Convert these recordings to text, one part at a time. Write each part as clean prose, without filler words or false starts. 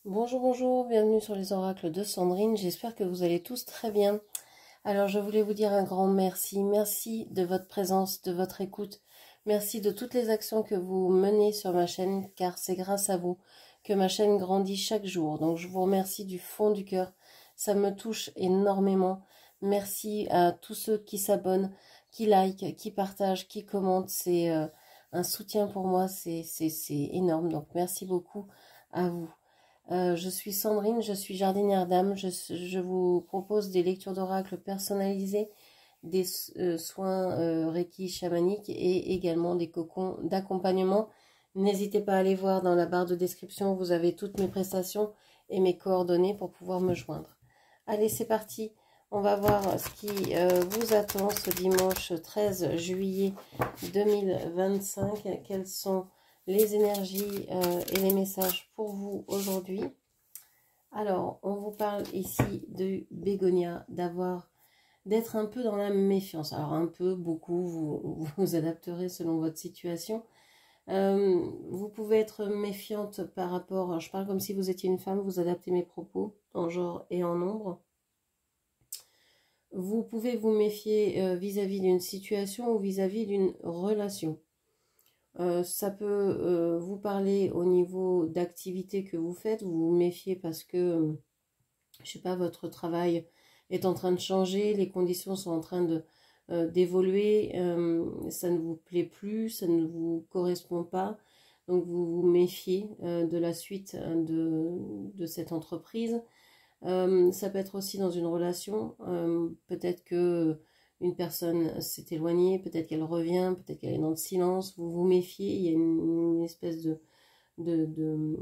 Bonjour, bonjour, bienvenue sur les oracles de Sandrine, j'espère que vous allez tous très bien. Alors je voulais vous dire un grand merci, merci de votre présence, de votre écoute, merci de toutes les actions que vous menez sur ma chaîne, car c'est grâce à vous que ma chaîne grandit chaque jour. Donc je vous remercie du fond du cœur, ça me touche énormément. Merci à tous ceux qui s'abonnent, qui likent, qui partagent, qui commentent, c'est un soutien pour moi, c'est énorme, donc merci beaucoup à vous. Je suis Sandrine, je suis jardinière d'âme. Je vous propose des lectures d'oracle personnalisées, des soins Reiki chamaniques et également des cocons d'accompagnement. N'hésitez pas à aller voir dans la barre de description, vous avez toutes mes prestations et mes coordonnées pour pouvoir me joindre. Allez, c'est parti. On va voir ce qui vous attend ce dimanche 13 juillet 2025. Quels sont les énergies et les messages pour vous aujourd'hui. Alors, on vous parle ici de bégonia, d'être un peu dans la méfiance. Alors, un peu, beaucoup, vous adapterez selon votre situation. Vous pouvez être méfiante par rapport, alors je parle comme si vous étiez une femme, vous adaptez mes propos en genre et en nombre. Vous pouvez vous méfier vis-à-vis d'une situation ou vis-à-vis d'une relation. Ça peut vous parler au niveau d'activité que vous faites, vous vous méfiez parce que, je sais pas, votre travail est en train de changer, les conditions sont en train d'évoluer, ça ne vous plaît plus, ça ne vous correspond pas, donc vous vous méfiez de la suite de cette entreprise. Ça peut être aussi dans une relation, peut-être que une personne s'est éloignée, peut-être qu'elle revient, peut-être qu'elle est dans le silence, vous vous méfiez, il y a une espèce de, de,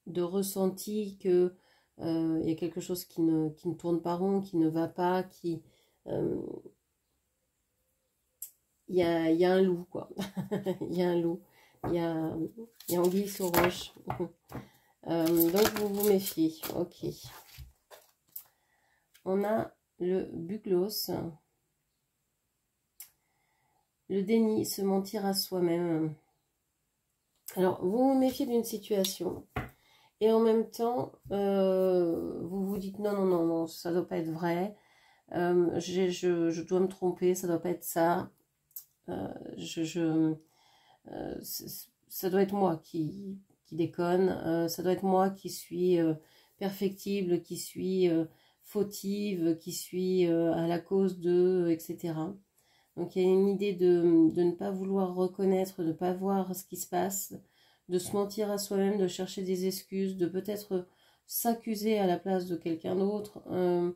de ressenti que il y a quelque chose qui ne tourne pas rond, qui ne va pas, euh, il y a un loup, quoi. Il y a un loup, il y a, il y a anguille sous roche. Donc vous vous méfiez, ok. On a le buglos, le déni, se mentir à soi-même. Alors, vous vous méfiez d'une situation et en même temps, vous vous dites non, non, non, non, ça ne doit pas être vrai. Je dois me tromper, ça ne doit pas être ça. Ça doit être moi qui déconne, ça doit être moi qui suis perfectible, qui suis fautive, qui suis à la cause de, etc. Donc il y a une idée de ne pas vouloir reconnaître, de ne pas voir ce qui se passe, de se mentir à soi-même, de chercher des excuses, de peut-être s'accuser à la place de quelqu'un d'autre. Euh,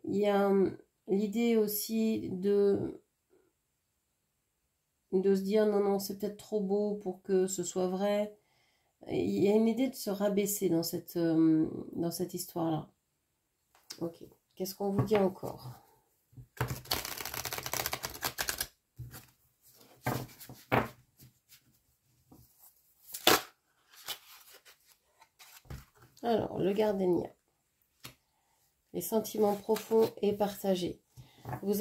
il y a l'idée aussi de se dire non, non, c'est peut-être trop beau pour que ce soit vrai. Il y a une idée de se rabaisser dans cette histoire-là. Ok, qu'est-ce qu'on vous dit encore? Alors, le gardénia. Les sentiments profonds et partagés. Vous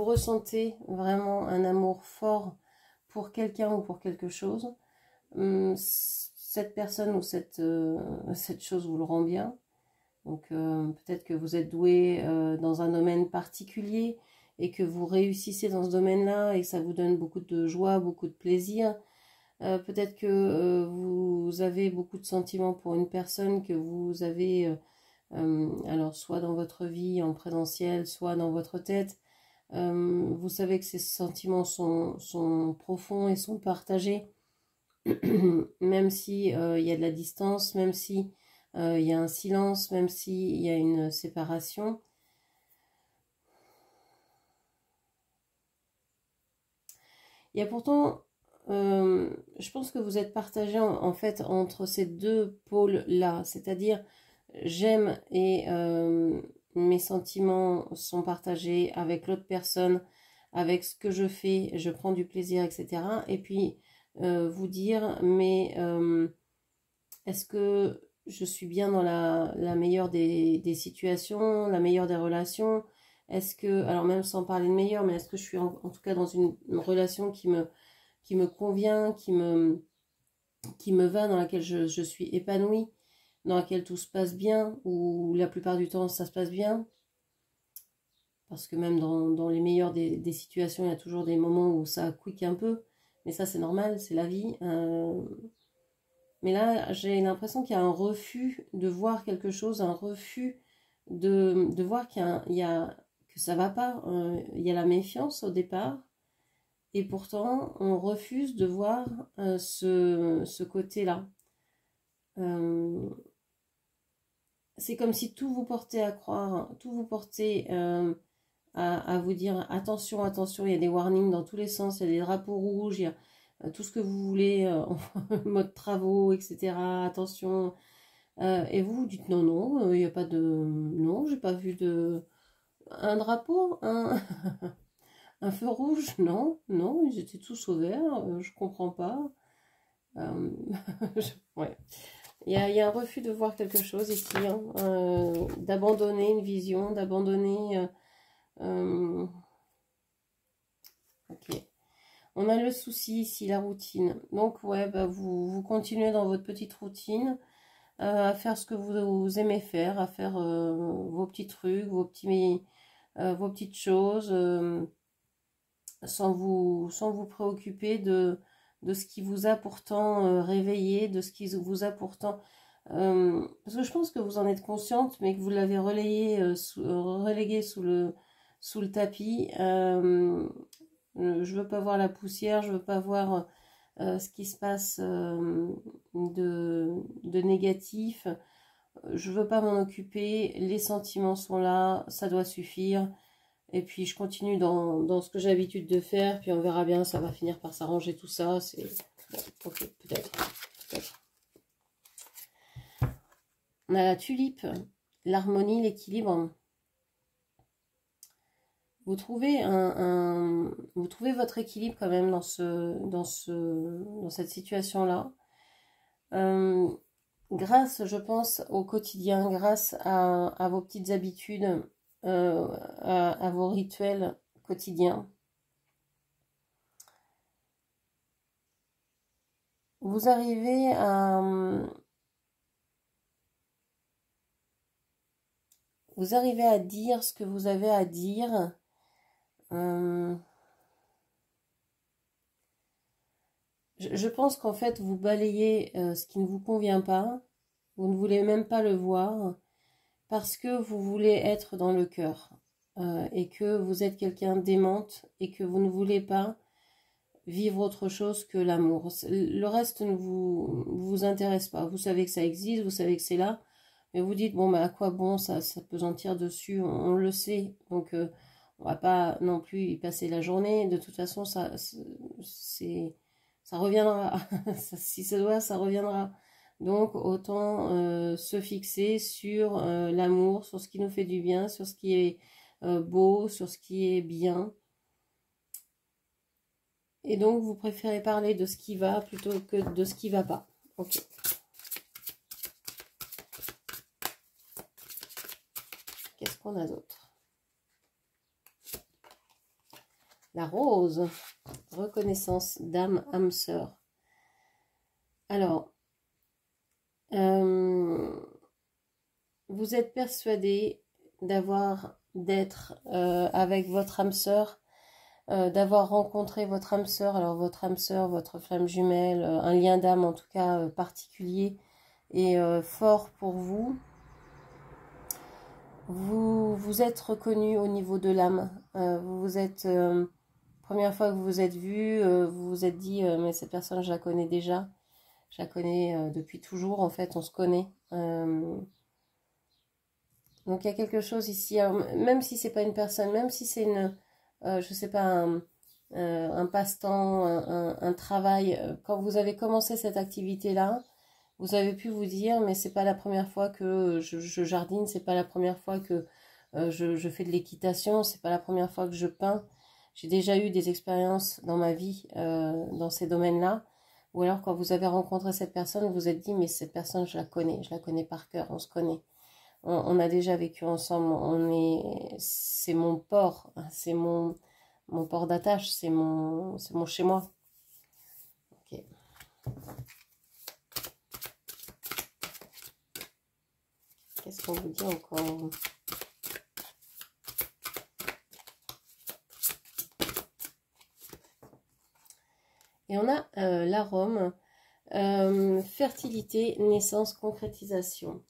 ressentez vraiment un amour fort pour quelqu'un ou pour quelque chose. Cette personne ou cette chose vous le rend bien. Donc peut-être que vous êtes doué dans un domaine particulier et que vous réussissez dans ce domaine-là et que ça vous donne beaucoup de joie, beaucoup de plaisir. Peut-être que vous avez beaucoup de sentiments pour une personne que vous avez, alors soit dans votre vie en présentiel, soit dans votre tête. Vous savez que ces sentiments sont profonds et sont partagés, même si il y a de la distance, même si il y a un silence, même s'il y a une séparation. Il y a pourtant, je pense que vous êtes partagé en fait entre ces deux pôles-là, c'est-à-dire j'aime et mes sentiments sont partagés avec l'autre personne, avec ce que je fais, je prends du plaisir, etc. Et puis vous dire, mais est-ce que je suis bien dans la meilleure des situations, la meilleure des relations? Est-ce que, alors même sans parler de meilleur, mais est-ce que je suis en tout cas dans une relation qui me convient, qui me va, dans laquelle je suis épanouie, dans laquelle tout se passe bien, ou la plupart du temps ça se passe bien. Parce que même dans les meilleures des situations, il y a toujours des moments où ça quick un peu. Mais ça, c'est normal, c'est la vie. Mais là, j'ai l'impression qu'il y a un refus de voir quelque chose, un refus de voir que ça va pas. Il y a la méfiance au départ. Et pourtant, on refuse de voir ce côté-là. C'est comme si tout vous portait à croire, tout vous portait à vous dire attention, attention, il y a des warnings dans tous les sens, il y a des drapeaux rouges, il y a tout ce que vous voulez, mode travaux, etc. Attention. Et vous dites non, non, il n'y a pas de... Non, j'ai pas vu de... Un drapeau, un feu rouge, non, non, ils étaient tous au vert, je comprends pas. Ouais. Il y a un refus de voir quelque chose ici, hein, d'abandonner une vision, d'abandonner... ok. On a le souci ici, la routine. Donc, ouais, bah, vous continuez dans votre petite routine, à faire ce que vous aimez faire, à faire vos petits trucs, vos petites choses, sans vous préoccuper de ce qui vous a pourtant réveillé, de ce qui vous a pourtant... parce que je pense que vous en êtes consciente, mais que vous l'avez relégué sous le tapis. Je veux pas voir la poussière, je veux pas voir ce qui se passe de négatif. Je veux pas m'en occuper, les sentiments sont là, ça doit suffire. Et puis je continue dans ce que j'ai l'habitude de faire, puis on verra bien, ça va finir par s'arranger tout ça. C'est bon, ok, peut-être. On a la tulipe, l'harmonie, l'équilibre. Vous trouvez vous trouvez votre équilibre quand même dans cette situation-là. Grâce, je pense, au quotidien, grâce à vos petites habitudes, à vos rituels quotidiens. Vous arrivez à dire ce que vous avez à dire. Je pense qu'en fait, vous balayez ce qui ne vous convient pas. Vous ne voulez même pas le voir parce que vous voulez être dans le cœur et que vous êtes quelqu'un d'aimante et que vous ne voulez pas vivre autre chose que l'amour. Le reste ne vous intéresse pas. Vous savez que ça existe, vous savez que c'est là, mais vous dites, bon, bah, à quoi bon, ça pesantir dessus, on le sait. Donc, on va pas non plus y passer la journée. De toute façon, ça reviendra. Si ça doit, ça reviendra. Donc, autant se fixer sur l'amour, sur ce qui nous fait du bien, sur ce qui est beau, sur ce qui est bien. Et donc, vous préférez parler de ce qui va plutôt que de ce qui va pas. Ok. Qu'est-ce qu'on a d'autre? La rose. Reconnaissance d'âme, âme sœur. Alors, vous êtes persuadé d'être avec votre âme sœur, d'avoir rencontré votre âme sœur, alors votre âme sœur, votre flamme jumelle, un lien d'âme en tout cas particulier et fort pour vous. Vous êtes reconnu au niveau de l'âme. Vous êtes première fois que vous vous êtes vu, vous vous êtes dit mais cette personne je la connais déjà, je la connais depuis toujours en fait, on se connaît. Donc il y a quelque chose ici, alors, même si c'est pas une personne, même si c'est je sais pas, un passe-temps, un travail, quand vous avez commencé cette activité-là, vous avez pu vous dire, mais c'est pas la première fois que je jardine, c'est pas la première fois que je fais de l'équitation, c'est pas la première fois que je peins. J'ai déjà eu des expériences dans ma vie dans ces domaines-là. Ou alors quand vous avez rencontré cette personne, vous vous êtes dit, mais cette personne, je la connais par cœur, on se connaît. on a déjà vécu ensemble, c'est mon port, hein, c'est mon port d'attache, c'est mon chez moi. Ok. Qu'est-ce qu'on vous dit encore? Et on a l'arôme, fertilité, naissance, concrétisation.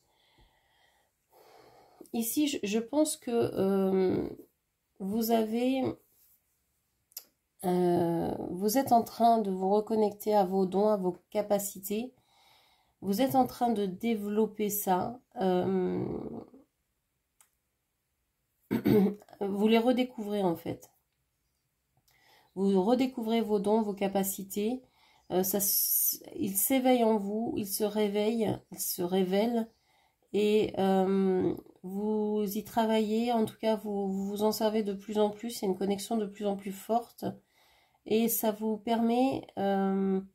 Ici, je pense que vous êtes en train de vous reconnecter à vos dons, à vos capacités. Vous êtes en train de développer ça. Vous les redécouvrez en fait. Vous redécouvrez vos dons, vos capacités. Ils s'éveillent en vous, ils se réveillent, ils se révèlent. Et vous y travaillez, en tout cas vous vous en servez de plus en plus. C'est une connexion de plus en plus forte. Et ça vous permet une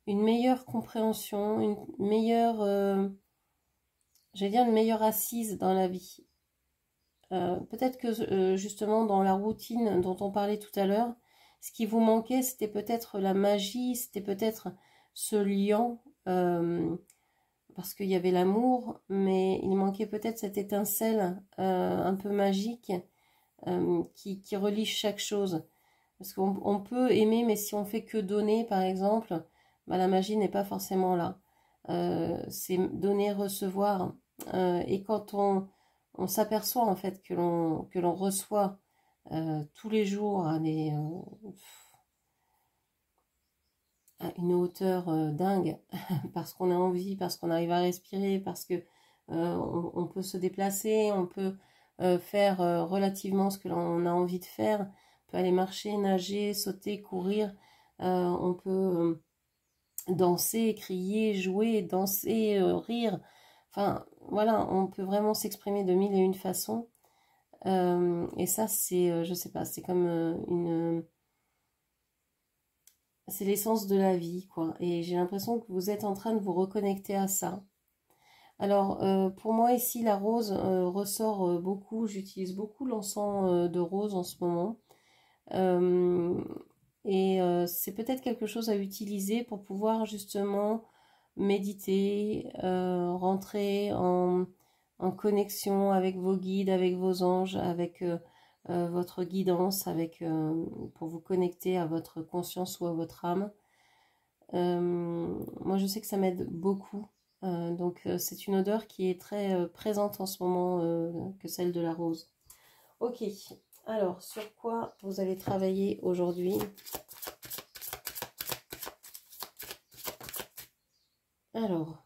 meilleure compréhension, une meilleure, j'allais dire une meilleure assise dans la vie. Peut-être que justement dans la routine dont on parlait tout à l'heure, ce qui vous manquait, c'était peut-être la magie, c'était peut-être ce lien, parce qu'il y avait l'amour, mais il manquait peut-être cette étincelle un peu magique qui relie chaque chose. Parce qu'on peut aimer, mais si on fait que donner, par exemple, bah, la magie n'est pas forcément là. C'est donner, recevoir. Et quand on s'aperçoit en fait que l'on reçoit tous les jours à une hauteur dingue, parce qu'on a envie, parce qu'on arrive à respirer, parce que on peut se déplacer, on peut faire relativement ce que l'on a envie de faire, on peut aller marcher, nager, sauter, courir, on peut danser, crier, jouer, danser, rire, enfin voilà, on peut vraiment s'exprimer de mille et une façons. Et ça c'est, je sais pas, c'est comme c'est l'essence de la vie, quoi. Et j'ai l'impression que vous êtes en train de vous reconnecter à ça. Alors, pour moi, ici, la rose ressort beaucoup. J'utilise beaucoup l'encens de rose en ce moment. C'est peut-être quelque chose à utiliser pour pouvoir justement méditer, rentrer en connexion avec vos guides, avec vos anges, avec votre guidance, pour vous connecter à votre conscience ou à votre âme. Moi, je sais que ça m'aide beaucoup. Donc, c'est une odeur qui est très présente en ce moment que celle de la rose. Ok, alors, sur quoi vous allez travailler aujourd'hui? Alors,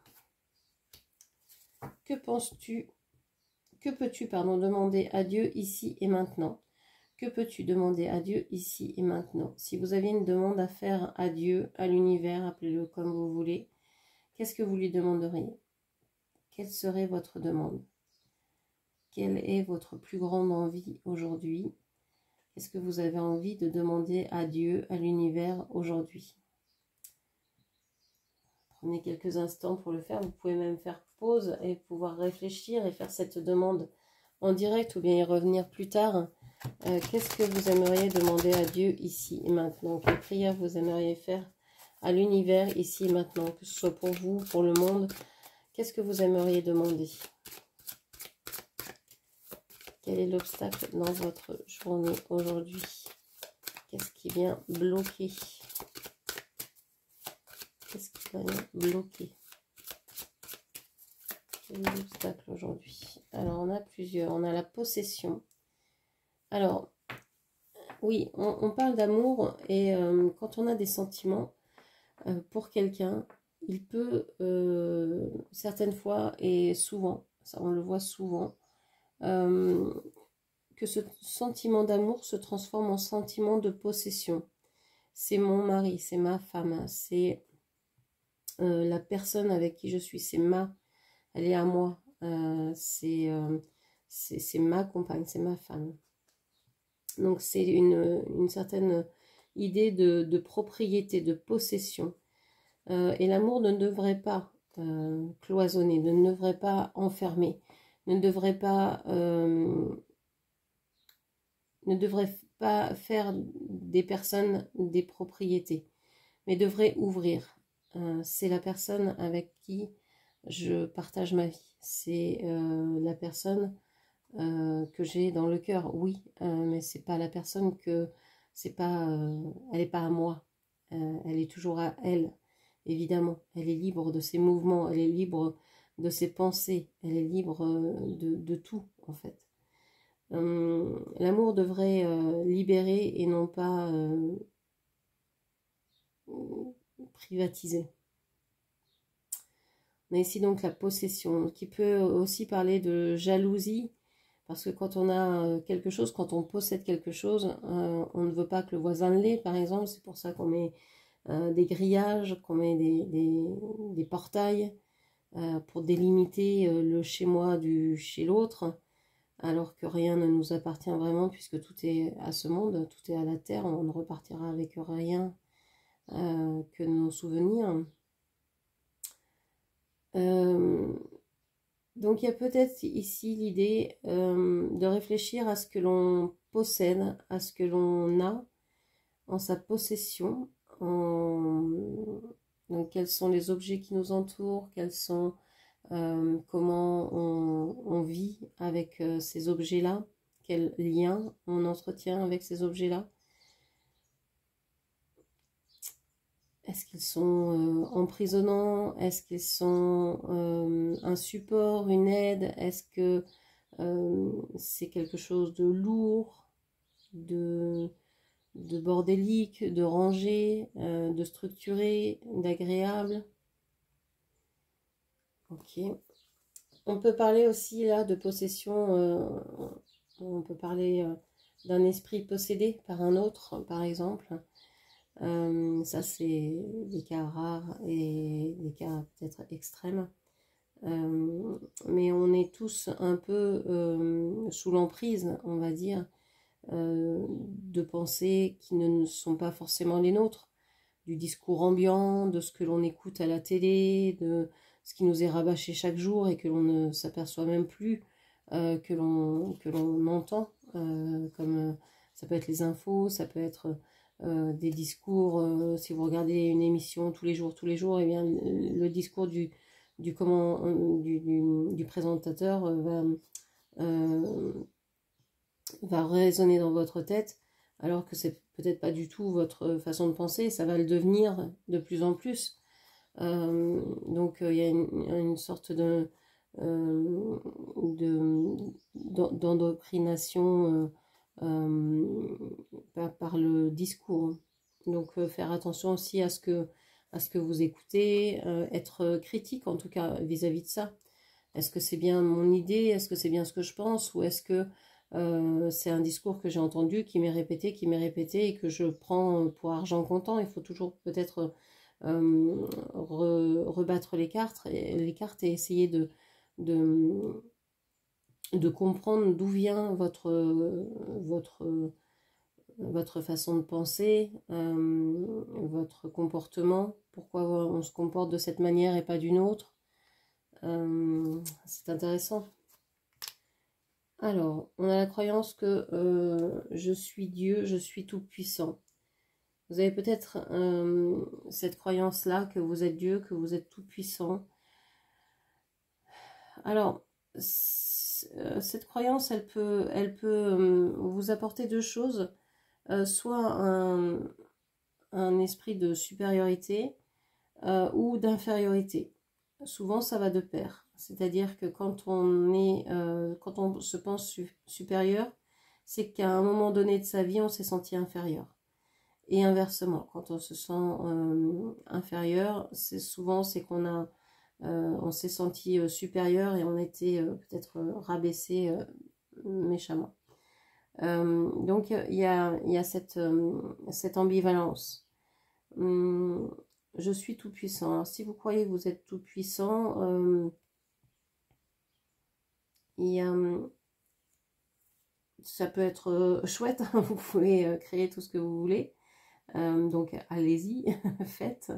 que penses-tu? Que peux-tu, demander à Dieu ici et maintenant? Que peux-tu demander à Dieu ici et maintenant? Si vous aviez une demande à faire à Dieu, à l'univers, appelez-le comme vous voulez, qu'est-ce que vous lui demanderiez? Quelle serait votre demande? Quelle est votre plus grande envie aujourd'hui? Qu'est-ce que vous avez envie de demander à Dieu, à l'univers aujourd'hui? Prenez quelques instants pour le faire. Vous pouvez même faire pause et pouvoir réfléchir et faire cette demande en direct ou bien y revenir plus tard. Qu'est-ce que vous aimeriez demander à Dieu ici et maintenant? Quelle prière vous aimeriez faire à l'univers ici et maintenant? Que ce soit pour vous, pour le monde. Qu'est-ce que vous aimeriez demander? Quel est l'obstacle dans votre journée aujourd'hui? Qu'est-ce qui vient bloquer? Qu'est-ce qui va bloquer? Quel est l'obstacle aujourd'hui? Alors, on a plusieurs. On a la possession. Alors, oui, on parle d'amour et quand on a des sentiments pour quelqu'un, il peut certaines fois et souvent, ça on le voit souvent, que ce sentiment d'amour se transforme en sentiment de possession. C'est mon mari, c'est ma femme, c'est la personne avec qui je suis, elle est à moi, c'est ma compagne, c'est ma femme. Donc c'est une certaine idée de propriété, de possession. Et l'amour ne devrait pas cloisonner, ne devrait pas enfermer. ne devrait pas, faire des personnes des propriétés, mais devrait ouvrir. C'est la personne avec qui je partage ma vie. C'est la personne que j'ai dans le cœur, oui, mais c'est pas la personne que c'est pas, elle n'est pas à moi. Elle est toujours à elle, évidemment. Elle est libre de ses mouvements, elle est libre de ses pensées, elle est libre de tout en fait. L'amour devrait libérer et non pas privatiser. On a ici donc la possession, qui peut aussi parler de jalousie, parce que quand on a quelque chose, quand on possède quelque chose, on ne veut pas que le voisin l'ait, par exemple. C'est pour ça qu'on met des grillages, qu'on met des portails pour délimiter le chez moi du chez l'autre, alors que rien ne nous appartient vraiment, puisque tout est à ce monde, tout est à la terre, on ne repartira avec rien que nos souvenirs. Donc il y a peut-être ici l'idée de réfléchir à ce que l'on possède, à ce que l'on a en sa possession, donc quels sont les objets qui nous entourent, comment on vit avec ces objets-là, quel lien on entretient avec ces objets-là. Est-ce qu'ils sont emprisonnants? Est-ce qu'ils sont un support, une aide? Est-ce que c'est quelque chose de lourd, de bordélique, de rangé, de structuré, d'agréable? Ok. On peut parler aussi là de possession, on peut parler d'un esprit possédé par un autre, par exemple. Ça, c'est des cas rares et des cas peut-être extrêmes. Mais on est tous un peu sous l'emprise, on va dire, de pensées qui ne sont pas forcément les nôtres, du discours ambiant, de ce que l'on écoute à la télé, de ce qui nous est rabâché chaque jour et que l'on ne s'aperçoit même plus que l'on entend, comme ça peut être les infos, ça peut être des discours, si vous regardez une émission tous les jours, et bien le discours du présentateur va résonner dans votre tête, alors que c'est peut-être pas du tout votre façon de penser, ça va le devenir de plus en plus. Donc il y a une sorte d'endoctrination par le discours. Donc faire attention aussi à ce que vous écoutez, être critique en tout cas vis-à-vis de ça. Est-ce que c'est bien mon idée? Est-ce que c'est bien ce que je pense? Ou est-ce que c'est un discours que j'ai entendu, qui m'est répété et que je prends pour argent comptant? Il faut toujours peut-être rebattre les cartes et essayer de comprendre d'où vient votre façon de penser, votre comportement, pourquoi on se comporte de cette manière et pas d'une autre. C'est intéressant. Alors, on a la croyance que je suis Dieu, je suis tout-puissant. Vous avez peut-être cette croyance-là, que vous êtes Dieu, que vous êtes tout-puissant. Alors, cette croyance, elle peut vous apporter deux choses. Soit un esprit de supériorité ou d'infériorité. Souvent, ça va de pair. C'est-à-dire que quand on se pense supérieur, c'est qu'à un moment donné de sa vie, on s'est senti inférieur. Et inversement, quand on se sent inférieur, c'est qu'on on s'est senti supérieur et on a été peut-être rabaissé méchamment. Donc il y a cette ambivalence. Je suis tout puissant. Alors, si vous croyez que vous êtes tout puissant, ça peut être chouette. Vous pouvez créer tout ce que vous voulez. Donc allez-y, faites.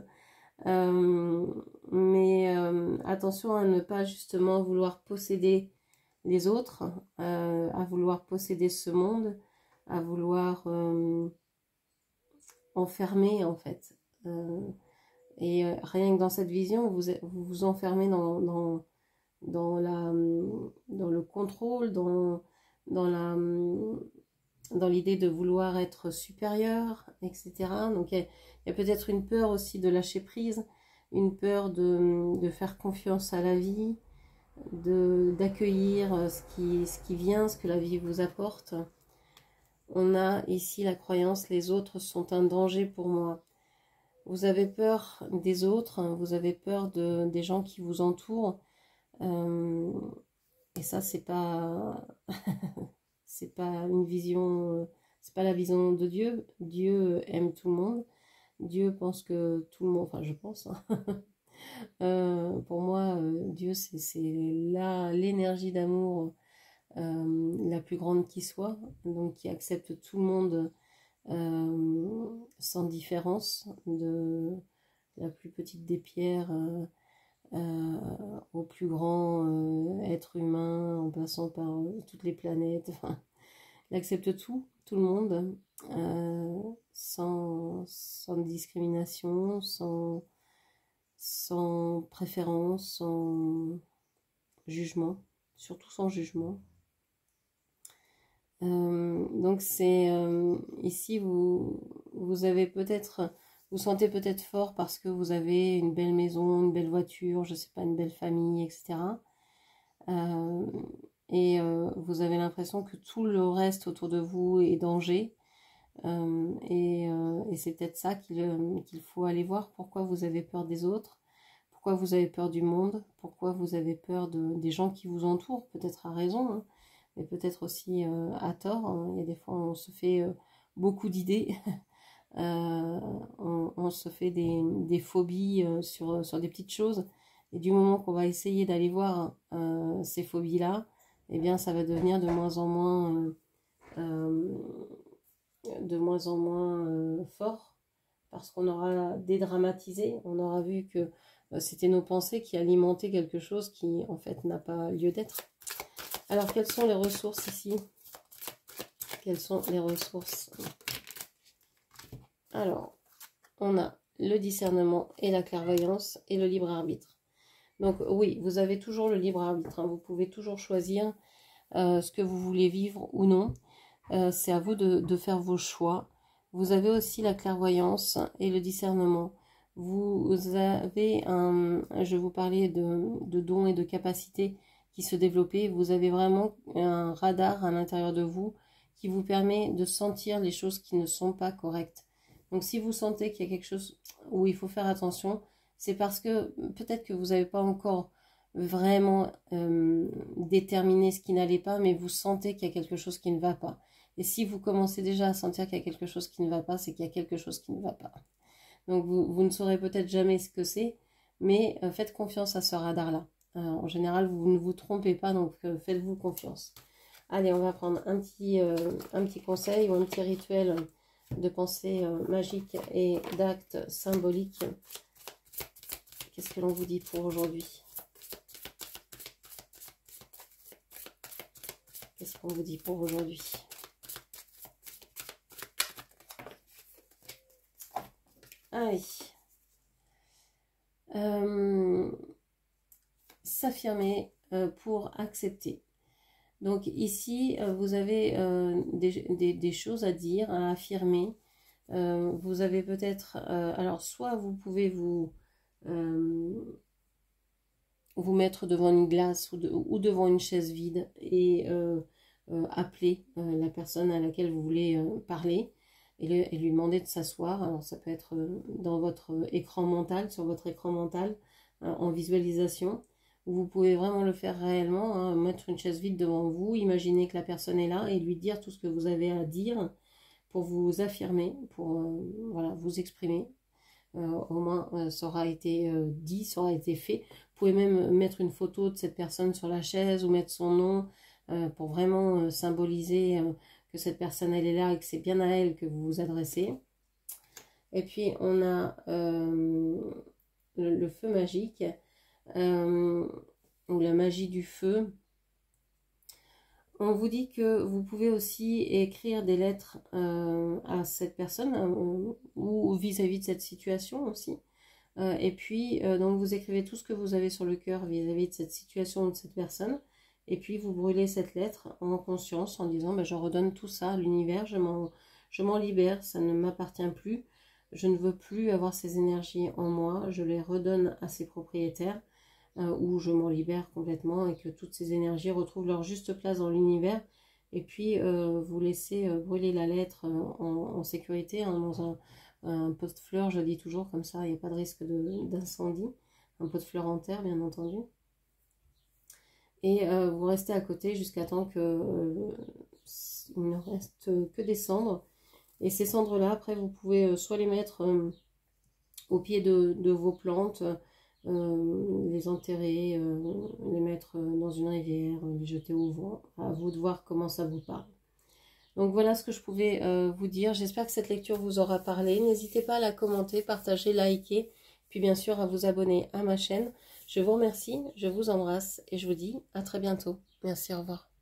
Mais attention à ne pas justement vouloir posséder les autres, à vouloir posséder ce monde, à vouloir enfermer en fait. Rien que dans cette vision, vous vous enfermez dans le contrôle, dans l'idée de vouloir être supérieur, etc. Donc il y a peut-être une peur aussi de lâcher prise, une peur de faire confiance à la vie, d'accueillir ce qui vient, ce que la vie vous apporte. On a ici la croyance, les autres sont un danger pour moi. Vous avez peur des autres, vous avez peur des gens qui vous entourent. Et ça, c'est pas, c'est pas une vision, c'est pas la vision de Dieu. Dieu aime tout le monde. Dieu pense que tout le monde, enfin je pense, hein. Pour moi, Dieu, c'est l'énergie d'amour la plus grande qui soit, donc qui accepte tout le monde sans différence, de la plus petite des pierres au plus grand être humain, en passant par toutes les planètes. Enfin, il accepte tout le monde, sans discrimination, sans préférence, sans jugement, surtout sans jugement. Donc c'est ici vous avez peut-être, vous sentez peut-être fort parce que vous avez une belle maison, une belle voiture, je sais pas, une belle famille, etc. Vous avez l'impression que tout le reste autour de vous est danger. Et c'est peut-être ça qu'il faut aller voir. Pourquoi vous avez peur des autres? Pourquoi vous avez peur du monde? Pourquoi vous avez peur des gens qui vous entourent? Peut-être à raison, hein, mais peut-être aussi à tort, hein. Il y a des fois on se fait beaucoup d'idées. On se fait des phobies sur des petites choses. Et du moment qu'on va essayer d'aller voir ces phobies-là, eh bien ça va devenir de moins en moins fort, parce qu'on aura dédramatisé, on aura vu que c'était nos pensées qui alimentaient quelque chose qui en fait n'a pas lieu d'être. Alors quelles sont les ressources ici? Quelles sont les ressources? Alors, on a le discernement et la clairvoyance et le libre arbitre. Donc oui, vous avez toujours le libre arbitre, hein. Vous pouvez toujours choisir ce que vous voulez vivre ou non. C'est à vous de faire vos choix. Vous avez aussi la clairvoyance et le discernement. Vous avez je vous parlais de dons et de capacités qui se développaient. Vous avez vraiment un radar à l'intérieur de vous qui vous permet de sentir les choses qui ne sont pas correctes. Donc si vous sentez qu'il y a quelque chose où il faut faire attention, c'est parce que peut-être que vous n'avez pas encore vraiment déterminé ce qui n'allait pas, mais vous sentez qu'il y a quelque chose qui ne va pas. Et si vous commencez déjà à sentir qu'il y a quelque chose qui ne va pas, c'est qu'il y a quelque chose qui ne va pas. Donc vous ne saurez peut-être jamais ce que c'est, mais faites confiance à ce radar-là. En général, vous ne vous trompez pas, donc faites-vous confiance. Allez, on va prendre un petit conseil ou un petit rituel de pensée magique et d'actes symboliques. Qu'est-ce que l'on vous dit pour aujourd'hui? Qu'est-ce qu'on vous dit pour aujourd'hui? Allez. S'affirmer pour accepter. Donc ici, vous avez des choses à dire, à affirmer. Vous avez peut-être... alors, soit vous pouvez vous mettre devant une glace ou devant une chaise vide et appeler la personne à laquelle vous voulez parler et lui demander de s'asseoir. Alors ça peut être dans votre écran mental, sur votre écran mental, en visualisation. Vous pouvez vraiment le faire réellement, hein, mettre une chaise vide devant vous, imaginer que la personne est là et lui dire tout ce que vous avez à dire pour vous affirmer, pour voilà, vous exprimer. Au moins ça aura été dit, ça aura été fait. Vous pouvez même mettre une photo de cette personne sur la chaise ou mettre son nom pour vraiment symboliser que cette personne elle est là et que c'est bien à elle que vous vous adressez. Et puis on a le feu magique ou la magie du feu. On vous dit que vous pouvez aussi écrire des lettres à cette personne ou vis-à-vis de cette situation aussi. Et puis, donc vous écrivez tout ce que vous avez sur le cœur vis-à-vis de cette situation ou de cette personne. Et puis, vous brûlez cette lettre en conscience en disant, je redonne tout ça à l'univers, je m'en libère, ça ne m'appartient plus. Je ne veux plus avoir ces énergies en moi, je les redonne à ses propriétaires. Où je m'en libère complètement et que toutes ces énergies retrouvent leur juste place dans l'univers. Et puis, vous laissez brûler la lettre en sécurité, hein, dans un pot de fleurs, je dis toujours, comme ça, il n'y a pas de risque d'incendie. Un pot de fleurs en terre, bien entendu. Et vous restez à côté jusqu'à temps que il ne reste que des cendres. Et ces cendres-là, après, vous pouvez soit les mettre au pied de vos plantes, les enterrer, les mettre dans une rivière, les jeter au vent. À vous de voir comment ça vous parle. Donc voilà ce que je pouvais vous dire. J'espère que cette lecture vous aura parlé. N'hésitez pas à la commenter, partager, liker, puis bien sûr à vous abonner à ma chaîne. Je vous remercie, je vous embrasse et je vous dis à très bientôt. Merci, au revoir.